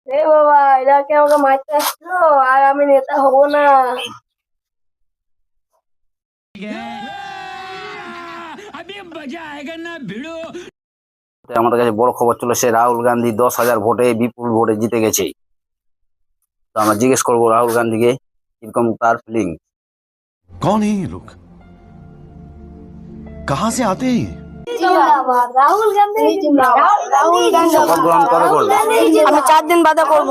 এ বাবা, এরা কি আমাকে মারতে আসলো? আর আমি নেতা হব না। আমাদের কাছে বড় খবর চলেছে, রাহুল গান্ধী 10,000 ভোটে বিপুল ভোটে জিতে গেছে। তো আমরা জিজ্ঞেস করবো রাহুল গান্ধীকে কিরকম তার ফিলিং। कौन है ये लोग? कहां से आते हैं ये? জিন্দাবাদ রাহুল গান্ধী, জিন্দাবাদ রাহুল গান্ধী। শপথ গ্রহণ কবে করবে? আমি 4 দিন বাদে করব।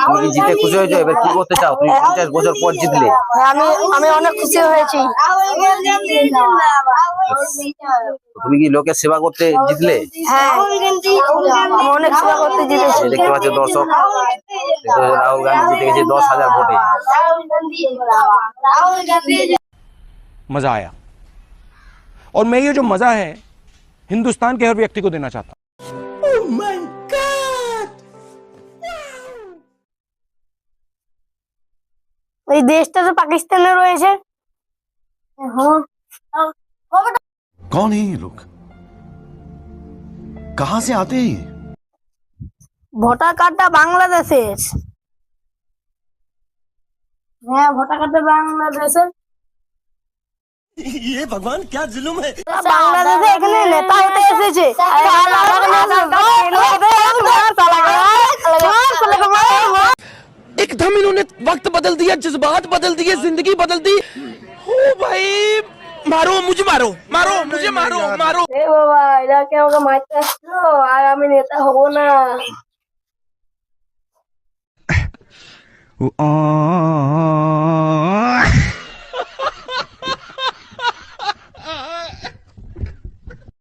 তুমি কি জিতে খুশি হয়েছো? এবার কি করতে চাও? তুমি 50 বছর পর জিতলে। আমি আমি অনেক খুশি হয়েছি। তুমি কি লোকের সেবা করতে জিতলে? হ্যাঁ, আমি অনেক সেবা করতে জিতেছি। দেখতে পাচ্ছ দর্শক, রাহুল গান্ধী জিতে গেছে 10,000 ভোটে। मजा आया और मैं ये जो मजा है हिंदुस्तान के हर व्यक्ति को देना चाहता हूं। এই দেশটা তো পাকিস্তানে রয়েছে। হ্যাঁ, कौन है ये लोग? कहां से आते हैं ये? ভোটার কার্ডটা বাংলাদেশের। হ্যাঁ, ভোটার কার্ডটা বাংলাদেশের। ये भगवान क्या जुल्म है? বাংলাদেশে এখানে নেতা হতে এসেছে। एकदम इन्होंने वक्त बदल दिया, जज्बात बदल दिए, जिंदगी बदल दी। ओ भाई, मारो मुझे, मारो मारो मुझे, मारो मारो। এ বাবা, এরা কি আমাকে মারতে আসলো? আর আমি নেতা হব না। आ